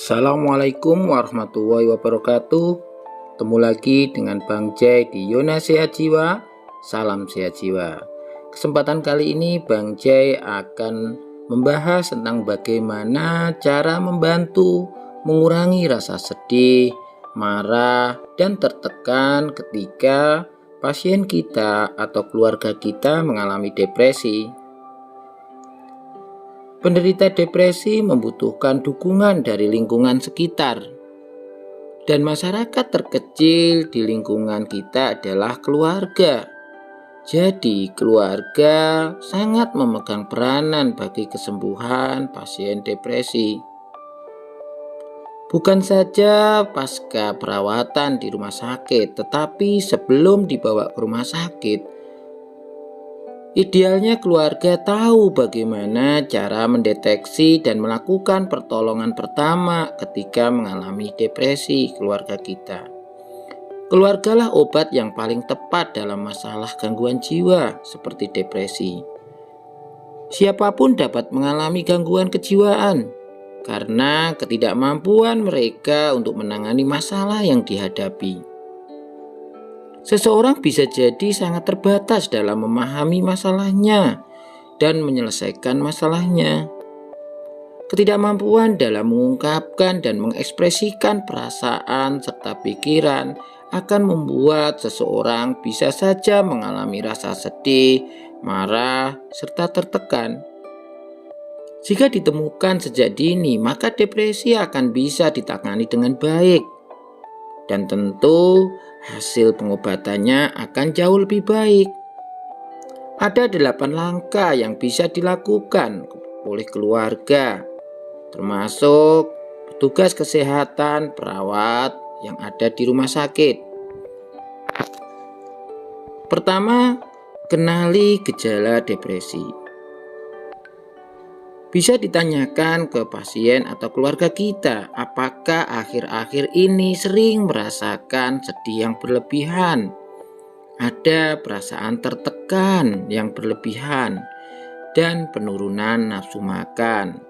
Assalamualaikum warahmatullahi wabarakatuh. Ketemu lagi dengan Bang Jai di Yona Sehat Jiwa. Salam sehat jiwa. Kesempatan kali ini Bang Jai akan membahas tentang bagaimana cara membantu mengurangi rasa sedih, marah, dan tertekan ketika pasien kita atau keluarga kita mengalami depresi. Penderita depresi membutuhkan dukungan dari lingkungan sekitar, dan masyarakat terkecil di lingkungan kita adalah keluarga. Jadi, keluarga sangat memegang peranan bagi kesembuhan pasien depresi. Bukan saja pasca perawatan di rumah sakit, tetapi sebelum dibawa ke rumah sakit, idealnya keluarga tahu bagaimana cara mendeteksi dan melakukan pertolongan pertama ketika mengalami depresi keluarga kita. Keluargalah obat yang paling tepat dalam masalah gangguan jiwa seperti depresi. Siapapun dapat mengalami gangguan kejiwaan karena ketidakmampuan mereka untuk menangani masalah yang dihadapi. Seseorang bisa jadi sangat terbatas dalam memahami masalahnya dan menyelesaikan masalahnya. Ketidakmampuan dalam mengungkapkan dan mengekspresikan perasaan serta pikiran akan membuat seseorang bisa saja mengalami rasa sedih, marah, serta tertekan. Jika ditemukan sejak dini, maka depresi akan bisa ditangani dengan baik. Dan tentu hasil pengobatannya akan jauh lebih baik. Ada 8 langkah yang bisa dilakukan oleh keluarga, termasuk petugas kesehatan, perawat yang ada di rumah sakit. Pertama, kenali gejala depresi. Bisa ditanyakan ke pasien atau keluarga kita, apakah akhir-akhir ini sering merasakan sedih yang berlebihan, ada perasaan tertekan yang berlebihan, dan penurunan nafsu makan.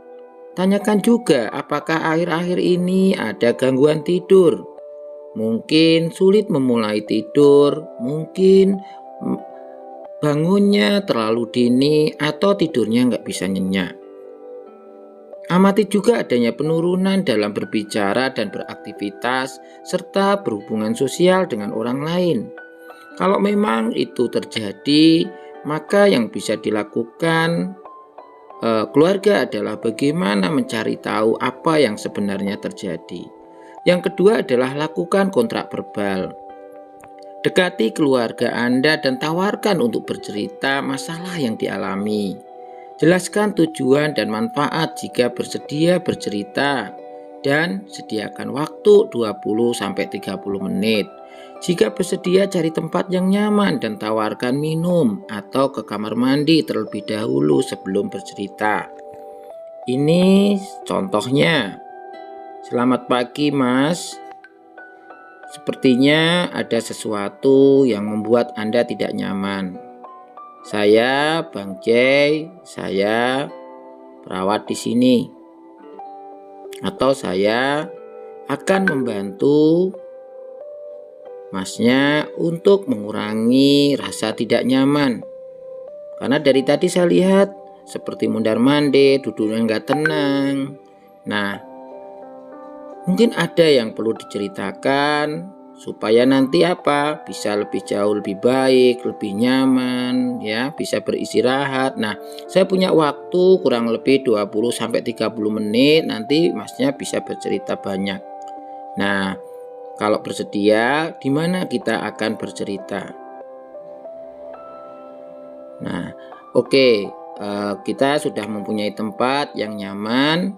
Tanyakan juga apakah akhir-akhir ini ada gangguan tidur, mungkin sulit memulai tidur, mungkin bangunnya terlalu dini, atau tidurnya nggak bisa nyenyak. Amati juga adanya penurunan dalam berbicara dan beraktivitas, serta berhubungan sosial dengan orang lain. Kalau memang itu terjadi, maka yang bisa dilakukan keluarga adalah bagaimana mencari tahu apa yang sebenarnya terjadi. Yang kedua adalah lakukan kontrak verbal. Dekati keluarga Anda dan tawarkan untuk bercerita masalah yang dialami. Jelaskan tujuan dan manfaat jika bersedia bercerita, dan sediakan waktu 20-30 menit. Jika bersedia, cari tempat yang nyaman dan tawarkan minum atau ke kamar mandi terlebih dahulu sebelum bercerita. Ini contohnya. Selamat pagi, Mas. Sepertinya ada sesuatu yang membuat Anda tidak nyaman. Saya Bang Jai, saya perawat di sini. Atau saya akan membantu Masnya untuk mengurangi rasa tidak nyaman. Karena dari tadi saya lihat seperti mundar-mandir, duduknya nggak tenang. Nah, mungkin ada yang perlu diceritakan supaya nanti bisa lebih jauh lebih baik, lebih nyaman, ya, bisa beristirahat. Nah, saya punya waktu kurang lebih 20-30 menit, nanti Masnya bisa bercerita banyak. Nah, kalau bersedia, di mana kita akan bercerita? Nah, oke, kita sudah mempunyai tempat yang nyaman.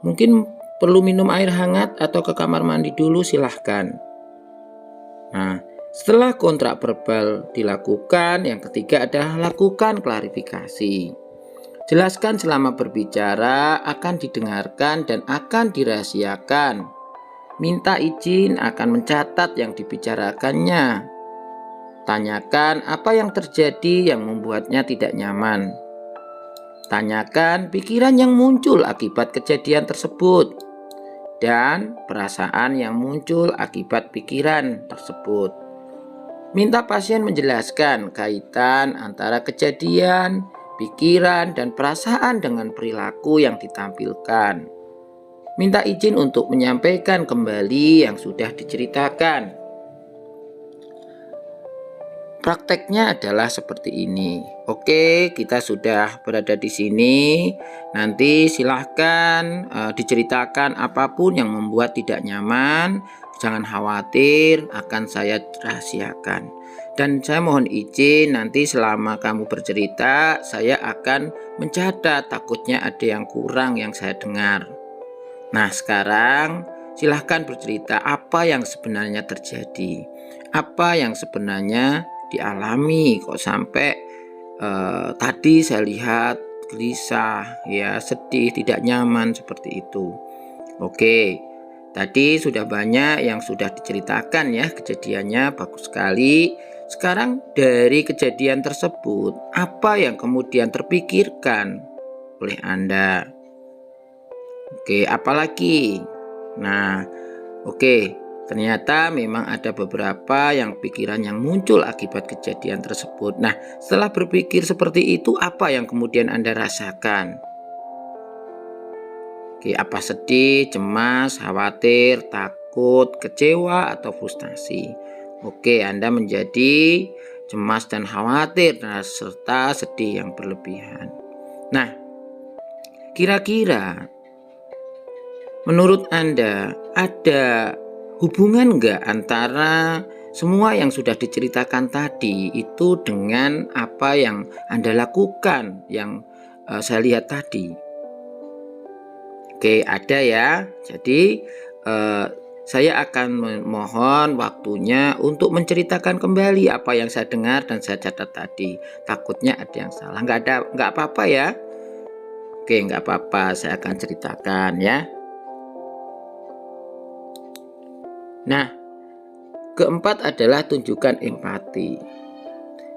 Mungkin perlu minum air hangat atau ke kamar mandi dulu, silahkan. Nah, setelah kontrak verbal dilakukan, yang ketiga adalah lakukan klarifikasi. Jelaskan selama berbicara akan didengarkan dan akan dirahasiakan. Minta izin akan mencatat yang dibicarakannya. Tanyakan apa yang terjadi yang membuatnya tidak nyaman. Tanyakan pikiran yang muncul akibat kejadian tersebut. dan perasaan yang muncul akibat pikiran tersebut. Minta pasien menjelaskan kaitan antara kejadian, pikiran, dan perasaan dengan perilaku yang ditampilkan. Minta izin untuk menyampaikan kembali yang sudah diceritakan. Prakteknya adalah seperti ini. Oke, kita sudah berada di sini. Nanti silahkan diceritakan apapun yang membuat tidak nyaman. Jangan khawatir, akan saya rahasiakan. Dan saya mohon izin, nanti selama kamu bercerita, saya akan mencatat, takutnya ada yang kurang yang saya dengar. Nah, sekarang silahkan bercerita apa yang sebenarnya terjadi. Apa yang sebenarnya dialami kok sampai tadi saya lihat gelisah, ya, sedih, tidak nyaman seperti itu. Oke, tadi sudah banyak yang sudah diceritakan ya kejadiannya, bagus sekali. Sekarang dari kejadian tersebut, apa yang kemudian terpikirkan oleh Anda? Oke, apalagi? Nah, oke, ternyata memang ada beberapa yang pikiran yang muncul akibat kejadian tersebut. Nah, setelah berpikir seperti itu, apa yang kemudian Anda rasakan? Oke, apa sedih, cemas, khawatir, takut, kecewa, atau frustasi? Oke, Anda menjadi cemas dan khawatir, serta sedih yang berlebihan. Nah, kira-kira menurut Anda ada hubungan nggak antara semua yang sudah diceritakan tadi itu dengan apa yang Anda lakukan yang saya lihat tadi? Oke, ada ya. Jadi saya akan mohon waktunya untuk menceritakan kembali apa yang saya dengar dan saya catat tadi. Takutnya ada yang salah. Nggak apa-apa ya. Oke, nggak apa-apa. Saya akan ceritakan ya. Nah, keempat adalah tunjukkan empati.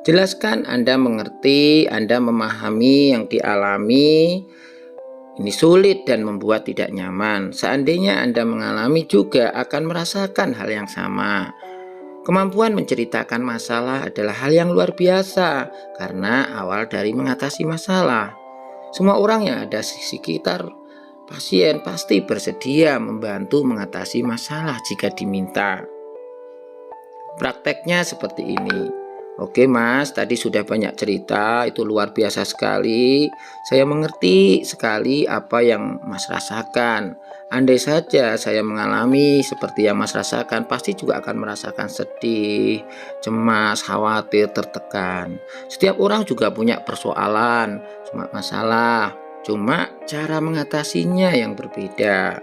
Jelaskan Anda mengerti, Anda memahami yang dialami. Ini sulit dan membuat tidak nyaman. Seandainya Anda mengalami juga akan merasakan hal yang sama. Kemampuan menceritakan masalah adalah hal yang luar biasa karena awal dari mengatasi masalah. Semua orang yang ada di sekitar pasien pasti bersedia membantu mengatasi masalah jika diminta. Prakteknya seperti ini. Oke Mas, tadi sudah banyak cerita, itu luar biasa sekali. Saya mengerti sekali apa yang Mas rasakan. Andai saja saya mengalami seperti yang Mas rasakan, pasti juga akan merasakan sedih, cemas, khawatir, tertekan. Setiap orang juga punya persoalan, masalah. Cuma cara mengatasinya yang berbeda.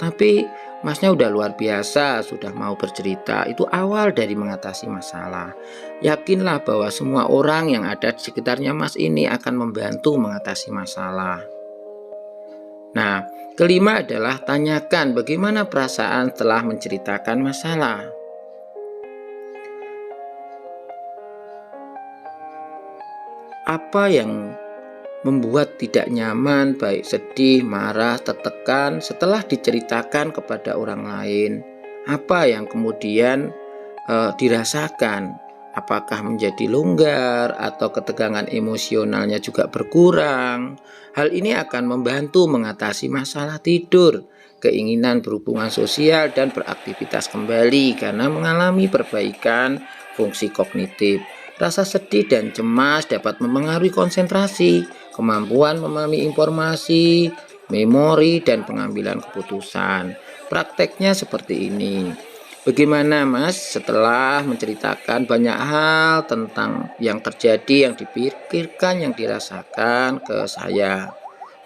Tapi Masnya udah luar biasa, sudah mau bercerita. Itu awal dari mengatasi masalah. Yakinlah bahwa semua orang yang ada di sekitarnya Mas ini akan membantu mengatasi masalah. Nah, kelima adalah tanyakan bagaimana perasaan setelah menceritakan masalah. Apa yang membuat tidak nyaman, baik sedih, marah, tertekan setelah diceritakan kepada orang lain? Apa yang kemudian dirasakan? Apakah menjadi longgar atau ketegangan emosionalnya juga berkurang? Hal ini akan membantu mengatasi masalah tidur, keinginan berhubungan sosial, dan beraktivitas kembali karena mengalami perbaikan fungsi kognitif. Rasa sedih dan cemas dapat memengaruhi konsentrasi, kemampuan memahami informasi, memori, dan pengambilan keputusan. Prakteknya seperti ini. Bagaimana Mas setelah menceritakan banyak hal tentang yang terjadi, yang dipikirkan, yang dirasakan ke saya?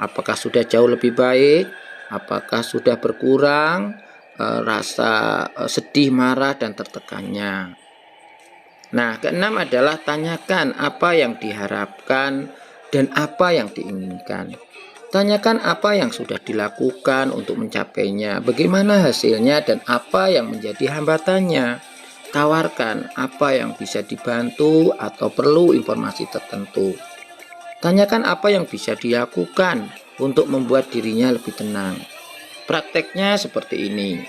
Apakah sudah jauh lebih baik? Apakah sudah berkurang rasa sedih, marah, dan tertekannya? Nah, keenam adalah tanyakan apa yang diharapkan dan apa yang diinginkan. Tanyakan apa yang sudah dilakukan untuk mencapainya, bagaimana hasilnya, dan apa yang menjadi hambatannya. Tawarkan apa yang bisa dibantu atau perlu informasi tertentu. Tanyakan apa yang bisa dilakukan untuk membuat dirinya lebih tenang. Prakteknya seperti ini.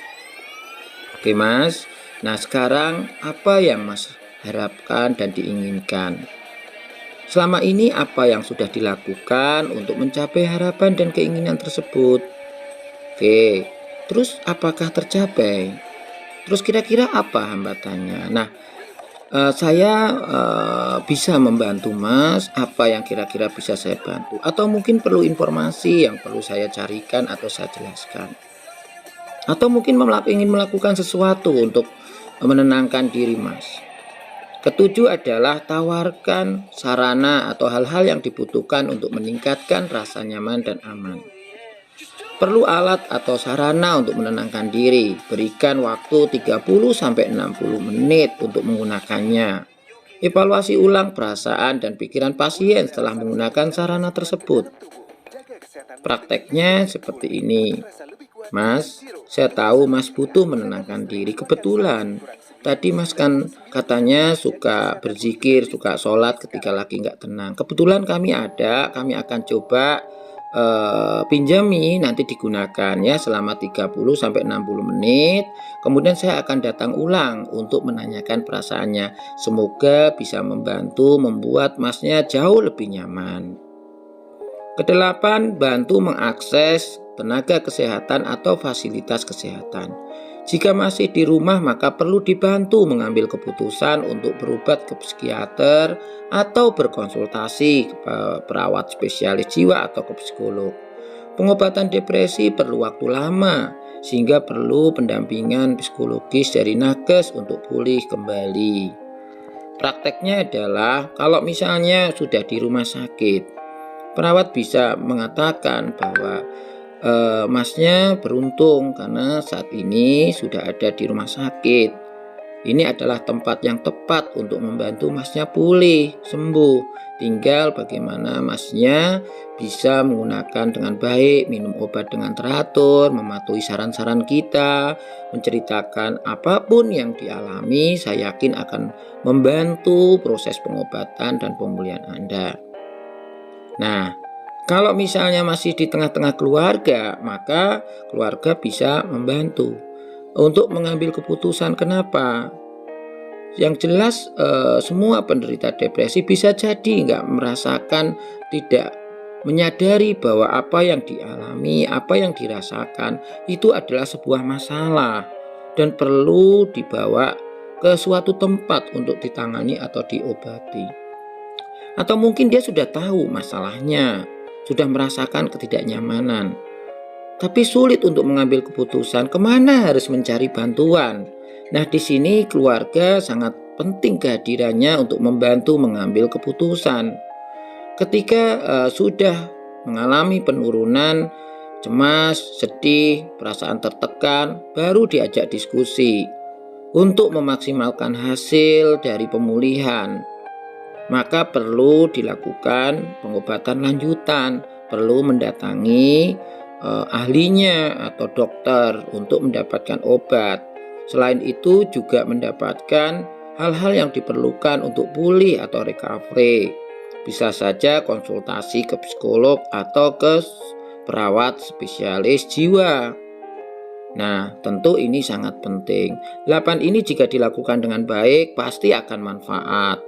Oke Mas, nah sekarang apa yang Mas harapkan dan diinginkan? Selama ini apa yang sudah dilakukan untuk mencapai harapan dan keinginan tersebut? Oke, terus apakah tercapai? Terus kira-kira apa hambatannya? Nah, saya bisa membantu Mas, apa yang kira-kira bisa saya bantu? Atau mungkin perlu informasi yang perlu saya carikan atau saya jelaskan? Atau mungkin ingin melakukan sesuatu untuk menenangkan diri Mas? Ketujuh adalah tawarkan sarana atau hal-hal yang dibutuhkan untuk meningkatkan rasa nyaman dan aman. Perlu alat atau sarana untuk menenangkan diri. Berikan waktu 30-60 menit untuk menggunakannya. Evaluasi ulang perasaan dan pikiran pasien setelah menggunakan sarana tersebut. Prakteknya seperti ini. Mas, saya tahu Mas butuh menenangkan diri. Kebetulan tadi Mas kan katanya suka berzikir, suka sholat ketika lagi nggak tenang. Kebetulan kami akan coba pinjami, nanti digunakan ya selama 30-60 menit. Kemudian saya akan datang ulang untuk menanyakan perasaannya. Semoga bisa membantu membuat Masnya jauh lebih nyaman. Kedelapan, bantu mengakses tenaga kesehatan atau fasilitas kesehatan. Jika masih di rumah, maka perlu dibantu mengambil keputusan untuk berobat ke psikiater atau berkonsultasi ke perawat spesialis jiwa atau ke psikolog. Pengobatan depresi perlu waktu lama, sehingga perlu pendampingan psikologis dari nakes untuk pulih kembali. Prakteknya adalah kalau misalnya sudah di rumah sakit, perawat bisa mengatakan bahwa Masnya beruntung karena saat ini sudah ada di rumah sakit. Ini adalah tempat yang tepat untuk membantu Masnya pulih, sembuh. Tinggal bagaimana Masnya bisa menggunakan dengan baik, minum obat dengan teratur, mematuhi saran-saran kita, menceritakan apapun yang dialami. Saya yakin akan membantu proses pengobatan dan pemulihan Anda. Nah, kalau misalnya masih di tengah-tengah keluarga, maka keluarga bisa membantu untuk mengambil keputusan. Kenapa? Yang jelas semua penderita depresi bisa jadi nggak merasakan, tidak menyadari bahwa apa yang dialami, apa yang dirasakan itu adalah sebuah masalah dan perlu dibawa ke suatu tempat untuk ditangani atau diobati. Atau mungkin dia sudah tahu masalahnya, sudah merasakan ketidaknyamanan, tapi sulit untuk mengambil keputusan kemana harus mencari bantuan. Nah, di sini keluarga sangat penting kehadirannya untuk membantu mengambil keputusan. Ketika sudah mengalami penurunan, cemas, sedih, perasaan tertekan, baru diajak diskusi untuk memaksimalkan hasil dari pemulihan. Maka perlu dilakukan pengobatan lanjutan, perlu mendatangi ahlinya atau dokter untuk mendapatkan obat. Selain itu juga mendapatkan hal-hal yang diperlukan untuk pulih atau recovery. Bisa saja konsultasi ke psikolog atau ke perawat spesialis jiwa. Nah, tentu ini sangat penting. 8 ini jika dilakukan dengan baik pasti akan manfaat.